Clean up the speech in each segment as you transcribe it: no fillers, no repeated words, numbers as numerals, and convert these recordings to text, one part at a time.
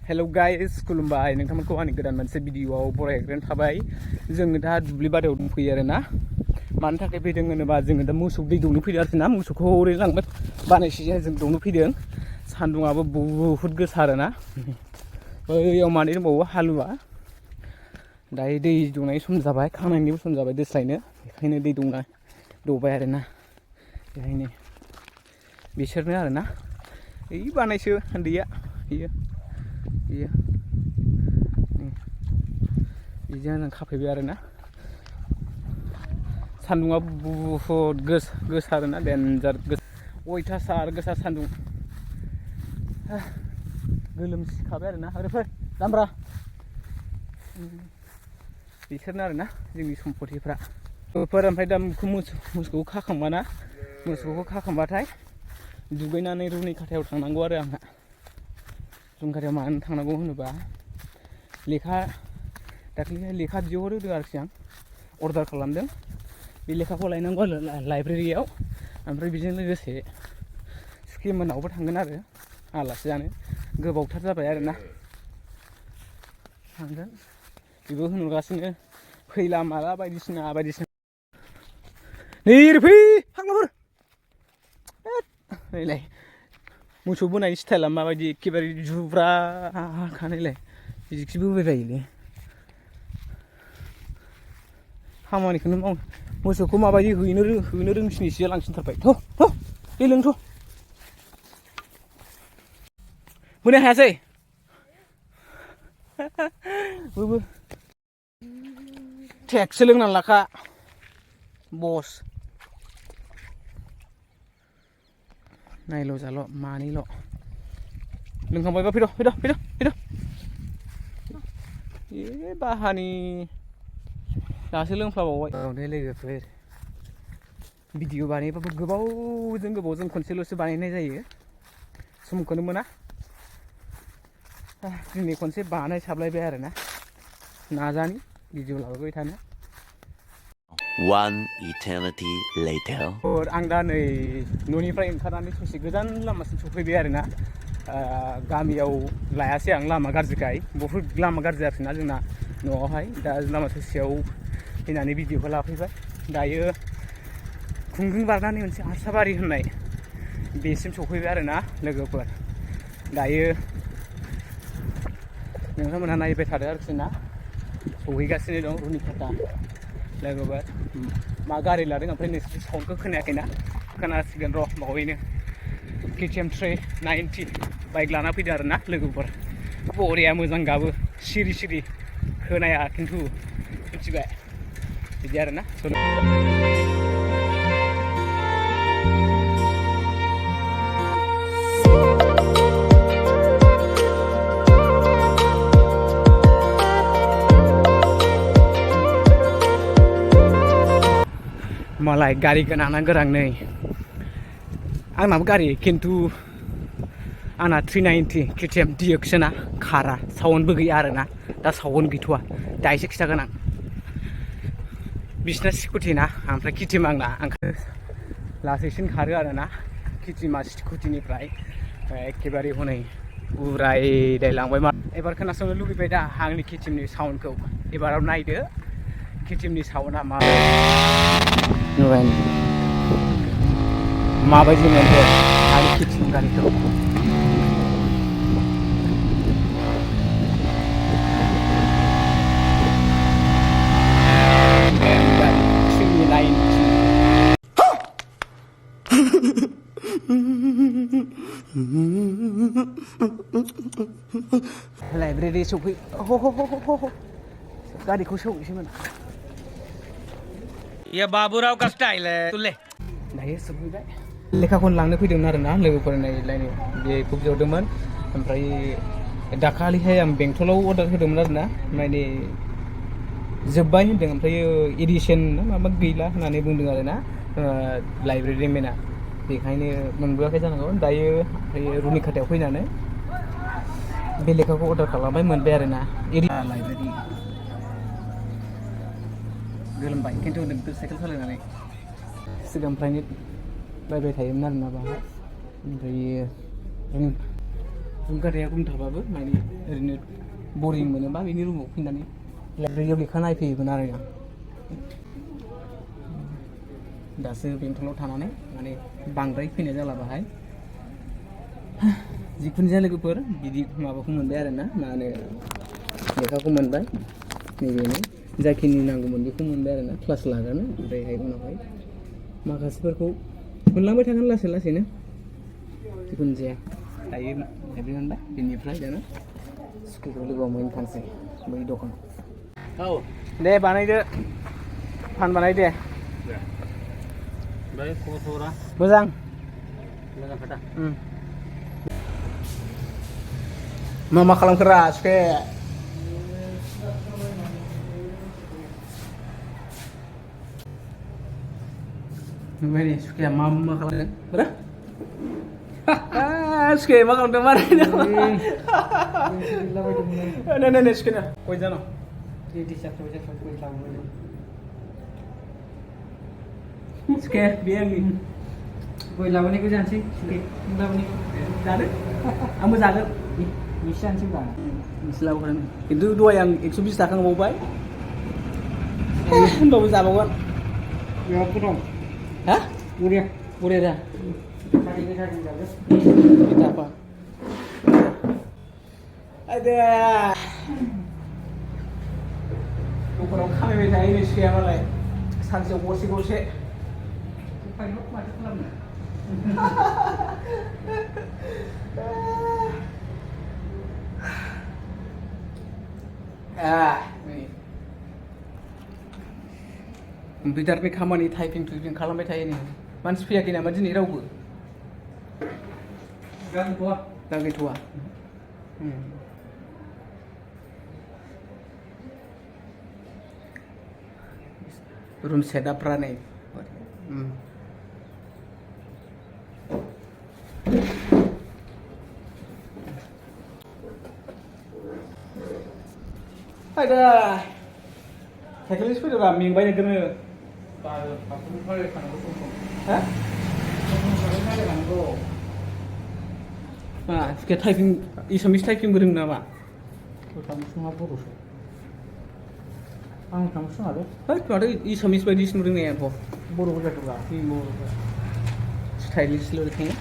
Hello guys खुलुमबाय नोंथांमोनखौ आंनि गोदान मोनसे भिडिअआव बरायग्रोनाय थाबाय जोङो दा दुब्लि बारियाव दंफैयो आरोना मानि थाखाय फैदों होनोबा जोङो दा मोसौ दै दौनो फैदों आरोना मोसौखौ ओरै लांबाय बानायसिजों जों दौनो फैदों सान्दुङाबो बुहुद गोसा आरोना बैयाव मानै दंबावो हालुवा दायो दै दौनाय सम जाबाय खांनायनिबो सम जाबाय दोस्लायनो बेखायनो दै दौबाय आरोना बेखायनो बिसोरनो आरोना ओइ बानायसो उन्दैया बियो बिदिनो खाफैबाय आरोना सान्दुङा बुहुद गोसा आरोना डेन्जार अयथासार गोसा सान्दुं गोलोमसिखाबाय आरोना ओरै फै दामब्रा बिसोरनो आरोना जोंनि सम्पतिफ्रा ओमफ्राय दा मोसौखौ खाखांबाथाय दुगैनानै रुनि खाथायाव थांनांगौ आरो आंहा रुनि खाथायाव मानो थांनांगौ होनोबा दाख्लैहाय लेखा बिहरदों आरोखि आं अर्डार खालामदों बे लेखाखौ लायनांगौ आरो लाइब्रेरियाव ओमफ्राय बेजों लोगोसे सुखिमोनावबो थांगोन आरो आलासि जानो गोबावथार जाबाय आरोना थांगोन बेबो होनगासिनो फैला माला बायदिसिना नै फै फाग्लाफोर नैलाय मोसौ बोनायनि स्टाइला माबायदि एखेबारे जुब्रा खानायलाय बिदिखि बोबायबायोलै खामानिखौनो माव मोसौखौ माबायदि होनो रोंसिनोसो लांसिनथारबाय थ' दै लोंथ' होनो हायासै बोबो टेक्सो लोंनानै लाखा बस नायल' जाल' मानैल' लोंखांबायबा फैद' ए बाहानि दासो लोंफ्लाबावबाय लोगोफोर भिडिअ बानायबाबो गोबावजों खनसेल'सो बानायनाय जायो समखौनो मोना दिनै खनसे बानाय साबलायबाय आरोना नाजानि भिडिअ लाबोबाय थानो One eternity later. आं दा नै न'निफ्राय ओंखारनानै ससे गोजान लामासिम सफैबाय आरोना गामियाव लायासै आं लामा गाज्रिखाय बहुद लामा गाज्रि आरोना जोंना न'आवहाय दा लामा ससेयाव फैनानै भिडिअखौ लाफैबाय दायो खुंगुं बारनानै मोनसे आरसाबारि होननाय बेसिम सफैबाय आरोना लोगोफोर दायो नोंथांमोनहा नायबाय थादो आरोखि ना सहैगासिनो दं रुनिखाता लोगोफोर मा गारि लादों ओमफ्राय नोंसोर साउन्डखौ खोनायाखैना खोनासिगोन र' बावैनो KTM 390 बाइक लाना फैदों आरोना लोगोफोर बरिया मोजां गाबो सिरि खोनाया खिन्थु मिथिबाय बिदि आरोना मालाय गारि गोनांना गोनां नै आंनाबो गारि खिन्थु आंना 390 KTM डिएक्सना खारा साउन्डबो गैया आरोना दा साउन्ड गैथ'वा दायोसो खिथागोन आं बिसिना स्कुटि ना ओमफ्राय KTM आंना लासैसिन खारो आरोना KTMआ स्कुटिनिफ्राय एखेबारे हनै उरायलांबाय एबार खोनासंनो लुगैबाय दा आंनि KTMनि साउन्डखौ एबाराव नायदो KTMनि साउन्डआ माबायदि मोनदों आंनि KTM गारिखौ लाइब्रेरि सफै गारिखौ सौसैमोन ये बाबूराव का स्टाइल है तुले दायो सफैबाय लेखाखौनो लांनो फैदोंमोन आरोना लोगोफोर नायलायनो बेखौ बिहरदोंमोन ओमफ्राय दाखालिहाय आं बेंटलाव अर्डार होदोंमोन आरोना माने जोब्बाय होनदों ओमफ्राय एडिसन ना माबा गैला होननानै बुंदों आरोना लाइब्रेरिमेना बेखायनो मोनबोआखै जानांगौ दायो ओमफ्राय रुनिखातायाव फैनानै बे लेखाखौ अर्डार खालामबाय मोनबाय आरोना लाइब्रेरि गोलोमबाय खिन्थु नोगोद साइकेल सालायनानै सिगांनिफ्रायनो बायबाय थायोमोन आरोना बाहाय ओमफ्राय बुंगारिया गुम थाबाबो माने ओरैनो बरिं मोनोबा बेनि रुमाव फैनानै लाइब्रेरियाव लेखा नायफैयोमोन आरो आं दासो बेंटलाव थानानै माने बांद्राय फैनाय जाला बाहाय जिखुनु जाया लोगोफोर बिदि माबाखौ मोनबाय आरो ना मा होनो लेखाखौ मोनबाय नैबेनो जाखिनि नांगौमोन बेखौ मोनबाय आरो ना क्लास लागोन ओमफ्रायहाय उनावहाय माखासेफोरखौ मोनलांबाय थागोन लासै लासैनो जिखुनु जाया दायो लाइब्रेरि मोनबाय बेनिफ्राय दाना स्कुलखौ लोगोआव मोननो थांसै बै दखानाव औ दे बानायदो फान बानाय दे Baik, kotora. मोजां Dengan kata. मा खालामखोरा सुखे नुबाय nih सुखेया मा खालामदों बेरा सुखे मा खालामदों मारैनो नै सुखेना गय जानो सुखे बे आंनि Goi lawannya jangan sih, suki lawannya. जादो आंबो जागोन Bisa sih bang. मिथिलाबो खिन्थु दहाय आं 120 थाखा होबावबाय होनबाबो जाबावगोन Ya kurang. हा Udah. बरिया दा Tadi jaga. kita apa ada न'खराव खामायबाय थायो नै सुखेया मालाय सानसेयाव गरसे Pakai macam mana? कम्पिउटारनि खामानि टाइपिं खालामबाय थायो नै मानसि फैयाखै नामा दिनै रावबो दा गैथ'वा रुम सेटआपफ्रा नै आयदा साइकेलजों फैदोंबा मेंबाय नोगोरनो हा मा सुखे टाइपिं एसामिस टाइपिंबो रोङो नामा Semua burus. Kamu semua ada? है माथो एसामिस बायदिसिनो रोंनायाथ' Buru betul juga. स्टाइलिशल' रोखाङो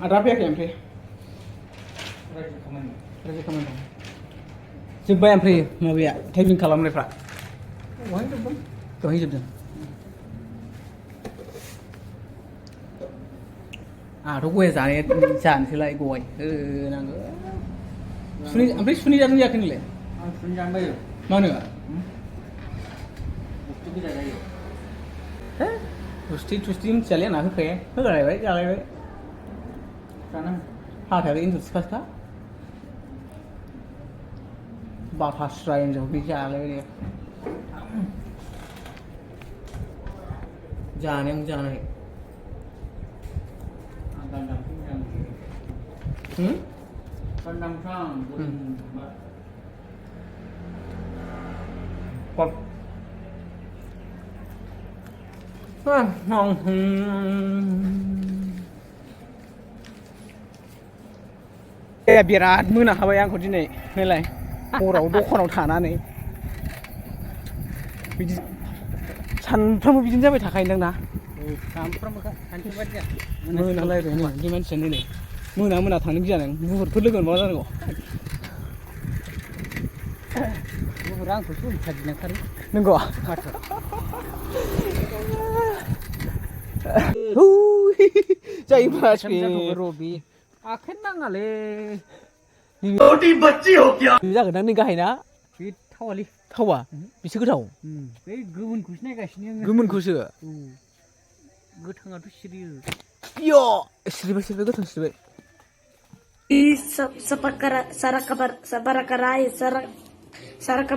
आदा फैयाखै ओमफ्राय रायजो खामानि दं जोब्बाय ओमफ्राय माबाया टाइपिं खालामनायफ्रा दहाय जोबदों आंहाथ' गया जानोसैलाय गय होनांगौ ओमफ्राय सुनै जादों जायाखै नोंलाय Janangbai. मा होनो Bukti kita ada yuk. थुस्टि मिथियालै आंना होखायो होलायबाय जालायबाय Sana. हाथायालाय एन्जर सिखासखा बाथास्रा एन्जर बे जालायबाय दे जानायाव जानाय Pandang sang. Còn बिराद मोना हाबाय आंखौ दिनै नायलाय हराव दखानाव थानानै बिदि सानफ्रामबो बिदिनो जाबाय थाखायोदां ना Sampram kan. Hantu baca. मोनालायबाय नै बे मानसियानो नै मोना थांनो गिया नों बुहुरफोर लोगो मोनबा जानांगौ Orang tu pun tadi nak cari. नंगौ Macam. जायोब्ला Robi. Akhir nangale. छोटी बच्ची हो क्या जागोन ना नों गाहाय ना Fit thawali. थावा बेसे गोथाव Be gumun kusnya gasnya. गोमोनखौसो Gothangatu serius. यो सिरिबाय गोथाव सिरिबाय Sarakap